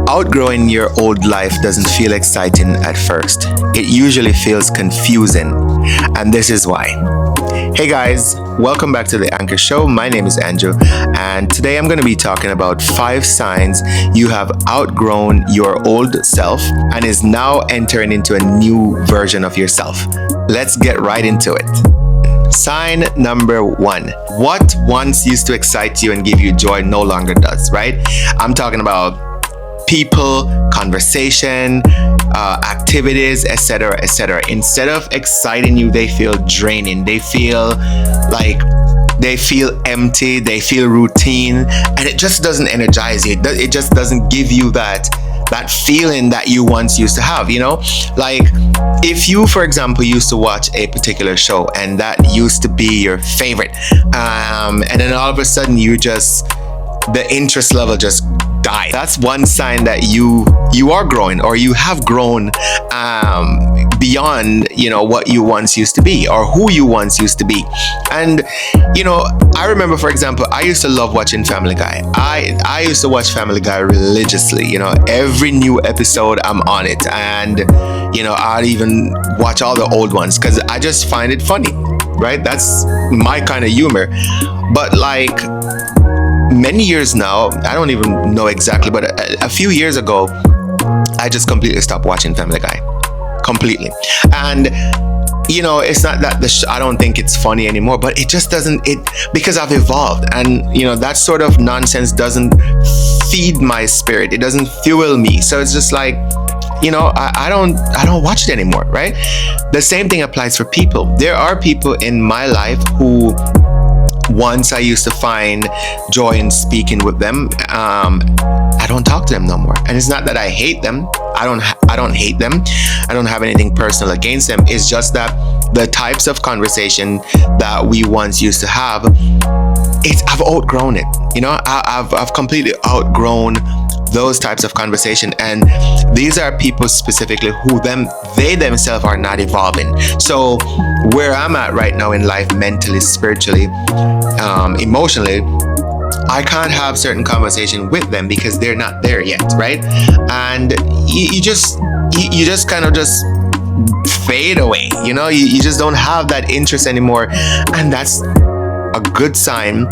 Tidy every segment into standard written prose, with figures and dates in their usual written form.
Outgrowing your old life doesn't feel exciting at first. It usually feels confusing, and this is why. Hey guys, welcome back to the Anchor Show. My name is Andrew, and today I'm going to be talking about 5 signs you have outgrown your old self and is now entering into a new version of yourself. Let's get right into it. Sign number 1. What once used to excite you and give you joy no longer does, right? I'm talking about people, conversation, activities, etc., etc. Instead of exciting you, they feel draining. They feel empty. They feel routine, and it just doesn't energize you. It just doesn't give you that feeling that you once used to have. You know, like if you, for example, used to watch a particular show and that used to be your favorite, and then all of a sudden the interest level just died. That's one sign that you are growing, or you have grown beyond, what you once used to be or who you once used to be. And I remember, for example, I used to love watching Family Guy. I used to watch Family Guy religiously. Every new episode I'm on it, and I'd even watch all the old ones because I just find it funny, right? That's my kind of humor. But many years now, I don't even know exactly, but a few years ago, I just completely stopped watching Family Guy. Completely. And, it's not that I don't think it's funny anymore, but it just doesn't, because I've evolved, and, that sort of nonsense doesn't feed my spirit. It doesn't fuel me. So it's just like, I don't watch it anymore, right? The same thing applies for people. There are people in my life who once I used to find joy in speaking with them. I don't talk to them no more, and it's not that I hate them. I don't hate them. I don't have anything personal against them. It's just that the types of conversation that we once used to have, I've outgrown it. I've completely outgrown those types of conversation, and these are people specifically who they themselves are not evolving. So where I'm at right now in life, mentally, spiritually, emotionally, I can't have certain conversation with them because they're not there yet, right? And you just kind of just fade away. You just don't have that interest anymore, and that's a good sign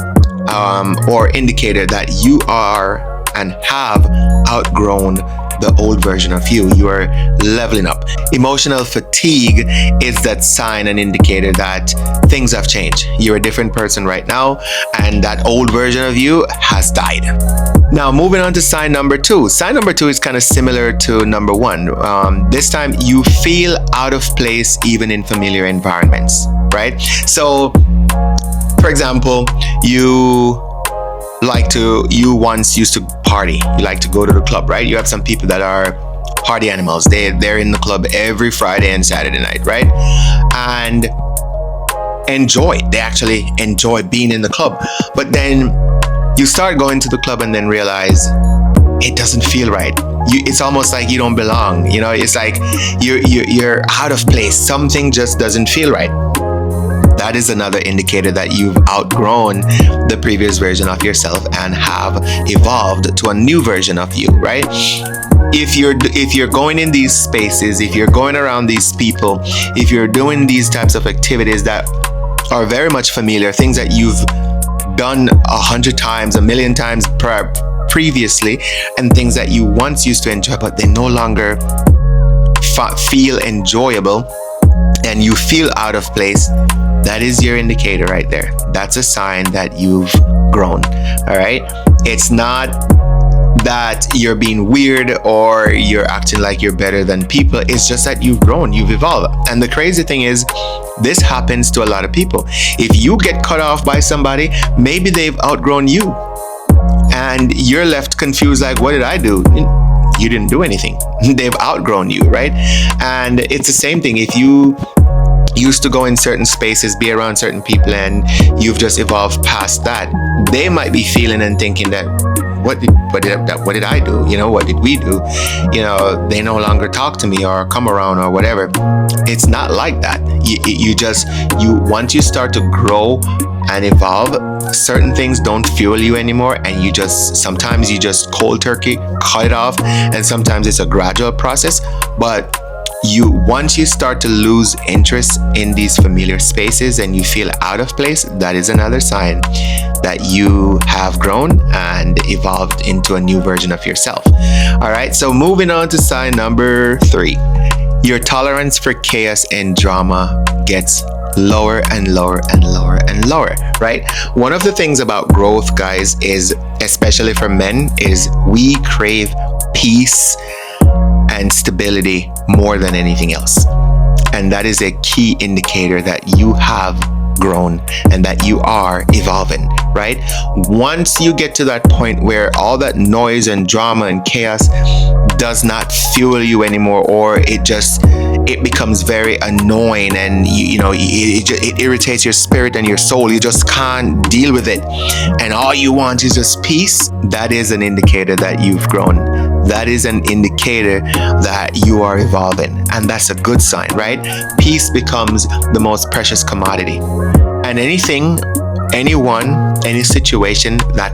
or indicator that you are and have outgrown the old version of you. You are leveling up. Emotional fatigue is that sign and indicator that things have changed. You're a different person right now, and that old version of you has died. Now, moving on to sign number 2. Sign number 2 is kind of similar to number 1. This time, you feel out of place even in familiar environments, right? So, for example, you once used to party. You like to go to the club, right? You have some people that are party animals. They're in the club every Friday and Saturday night, right? And they actually enjoy being in the club. But then you start going to the club and then realize it doesn't feel right. It's almost like you don't belong. It's like you're out of place. Something just doesn't feel right. That is another indicator that you've outgrown the previous version of yourself and have evolved to a new version of you, right? If you're going in these spaces, if you're going around these people, if you're doing these types of activities that are very much familiar, things that you've done 100 times, 1,000,000 times previously, and things that you once used to enjoy, but they no longer feel enjoyable, and you feel out of place, that is your indicator right there. That's a sign that you've grown. All right. It's not that you're being weird or you're acting like you're better than people. It's just that you've grown, you've evolved. And the crazy thing is, this happens to a lot of people. If you get cut off by somebody, maybe they've outgrown you, and you're left confused, like, what did I do? You didn't do anything. They've outgrown you, right? And it's the same thing. If you used to go in certain spaces, be around certain people, and you've just evolved past that, they might be feeling and thinking that, what did I do? What did we do? They no longer talk to me or come around or whatever. It's not like that. Once you start to grow and evolve, certain things don't fuel you anymore, and sometimes you just cold turkey cut it off, and sometimes it's a gradual process. But once you start to lose interest in these familiar spaces and you feel out of place, that is another sign that you have grown and evolved into a new version of yourself. All right, so moving on to sign number 3. Your tolerance for chaos and drama gets lower and lower and lower and lower, right? One of the things about growth, guys, is, especially for men, is we crave peace and stability more than anything else. And that is a key indicator that you have grown and that you are evolving, right? Once you get to that point where all that noise and drama and chaos does not fuel you anymore, or it becomes very annoying, and it irritates your spirit and your soul, you just can't deal with it, and all you want is just peace, that is an indicator that you've grown. That is an indicator that you are evolving, and that's a good sign, right? Peace becomes the most precious commodity, and anything, anyone, any situation that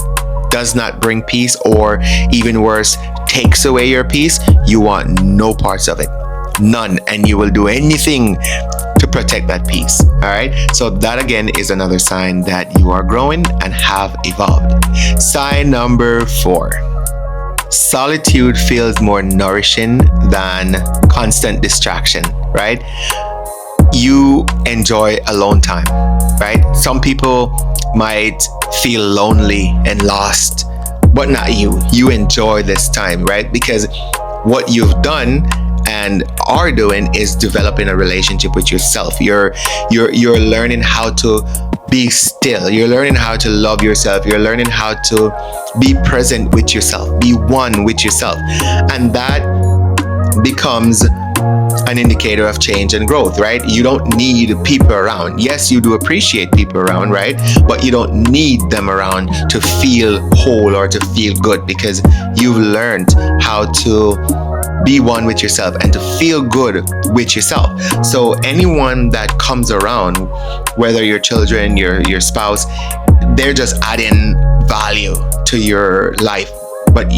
does not bring peace, or even worse, takes away your peace, you want no parts of it, none, and you will do anything to protect that peace. All right, so that again is another sign that you are growing and have evolved. Sign number 4. Solitude feels more nourishing than constant distraction, right? You enjoy alone time, right? Some people might feel lonely and lost, but not you. You enjoy this time, right? Because what you've done and are doing is developing a relationship with yourself. You're learning how to be still. You're learning how to love yourself. You're learning how to be present with yourself, be one with yourself. And that becomes an indicator of change and growth, right? You don't need people around. Yes, you do appreciate people around, right? But you don't need them around to feel whole or to feel good, because you've learned how to be one with yourself and to feel good with yourself. So anyone that comes around, whether your children, your spouse, they're just adding value to your life. But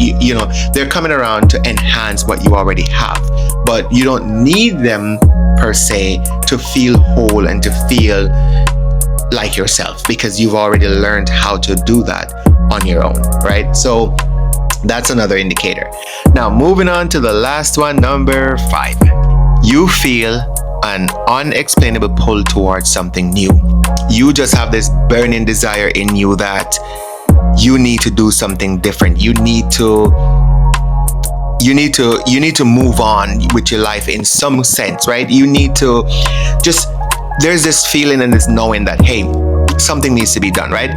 they're coming around to enhance what you already have. But you don't need them per se to feel whole and to feel like yourself, because you've already learned how to do that on your own, right? So that's another indicator. Now, moving on to the last one, number 5. You feel an unexplainable pull towards something new. You just have this burning desire in you that you need to do something different. You need to move on with your life in some sense, right? You need to there's this feeling and this knowing that, hey, something needs to be done, right?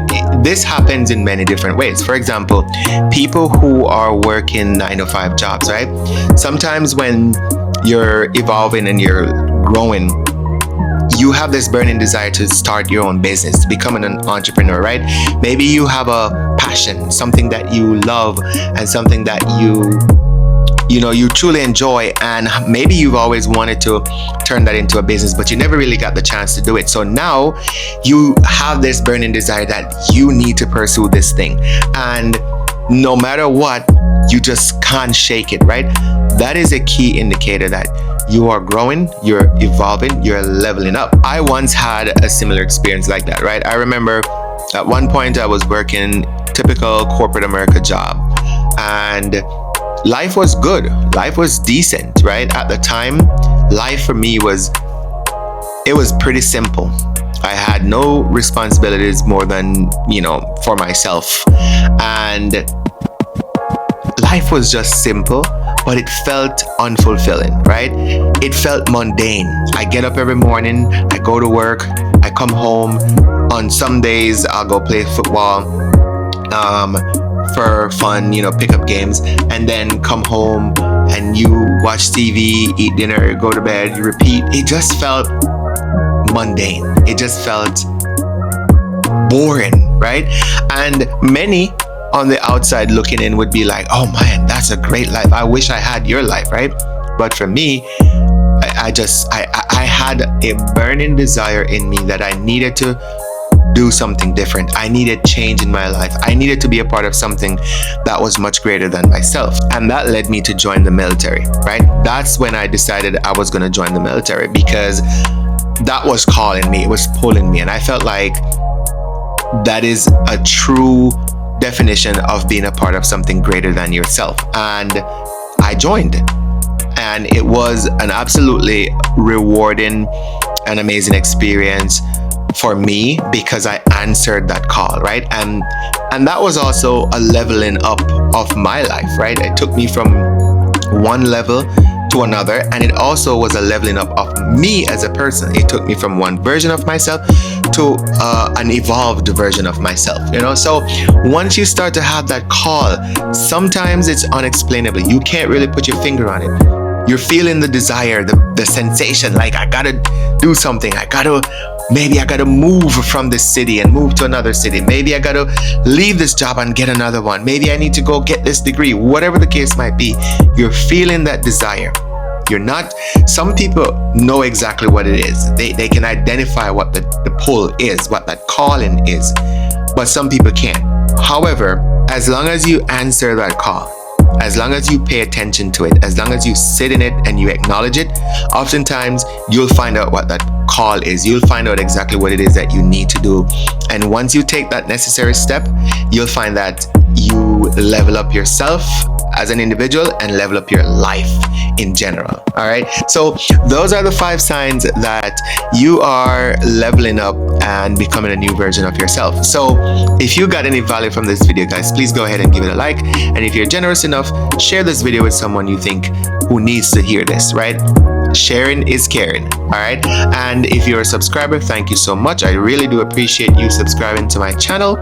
This happens in many different ways. For example, people who are working 9-to-5 jobs, right? Sometimes when you're evolving and you're growing, you have this burning desire to start your own business, to become an entrepreneur, right? Maybe you have a passion, something that you love and something that you truly enjoy, and maybe you've always wanted to turn that into a business, but you never really got the chance to do it. So now you have this burning desire that you need to pursue this thing, and no matter what, you just can't shake it, right? That is a key indicator that you are growing, you're evolving, you're leveling up. I once had a similar experience like that, right? I remember at one point I was working typical corporate America job, and life was good. Life was decent, right? At the time, life for me was pretty simple. I had no responsibilities more than, for myself. And life was just simple, but it felt unfulfilling, right? It felt mundane. I get up every morning, I go to work, I come home. On some days, I'll go play football for fun, pick up games, and then come home and you watch TV, eat dinner, go to bed, you repeat. It just felt mundane. It just felt boring, right? And many on the outside looking in would be like, oh man, that's a great life. I wish I had your life, right? But for me, I had a burning desire in me that I needed to do something different. I needed change in my life. I needed to be a part of something that was much greater than myself. And that led me to join the military, right? That's when I decided I was going to join the military, because that was calling me. It was pulling me. And I felt like that is a true definition of being a part of something greater than yourself. And I joined. And it was an absolutely rewarding and amazing experience for me, because I answered that call, right? And that was also a leveling up of my life, right? It took me from one level to another, and it also was a leveling up of me as a person. It took me from one version of myself to an evolved version of myself, you know? So once you start to have that call, sometimes it's unexplainable. You can't really put your finger on it. You're feeling the desire, the sensation, like I gotta do something. Maybe I gotta move from this city and move to another city. Maybe I gotta leave this job and get another one. Maybe I need to go get this degree. Whatever the case might be, you're feeling that desire. You're not, some people know exactly what it is. They can identify what the pull is, what that calling is, but some people can't. However, as long as you answer that call, as long as you pay attention to it, as long as you sit in it and you acknowledge it, oftentimes you'll find out what that call is. You'll find out exactly what it is that you need to do. And once you take that necessary step, you'll find that you level up yourself as an individual and level up your life in general. All right. So those are the 5 signs that you are leveling up and becoming a new version of yourself. So if you got any value from this video, guys, please go ahead and give it a like. And if you're generous enough, share this video with someone you think who needs to hear this, right? Sharing is caring. All right. And if you're a subscriber, thank you so much. I really do appreciate you subscribing to my channel.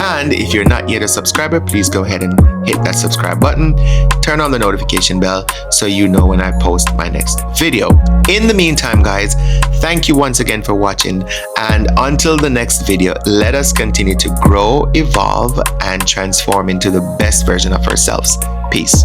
And if you're not yet a subscriber, please go ahead and hit that subscribe button, turn on the notification bell so you know when I post my next video. In the meantime, guys, thank you once again for watching. And until the next video, let us continue to grow, evolve, and transform into the best version of ourselves. Peace.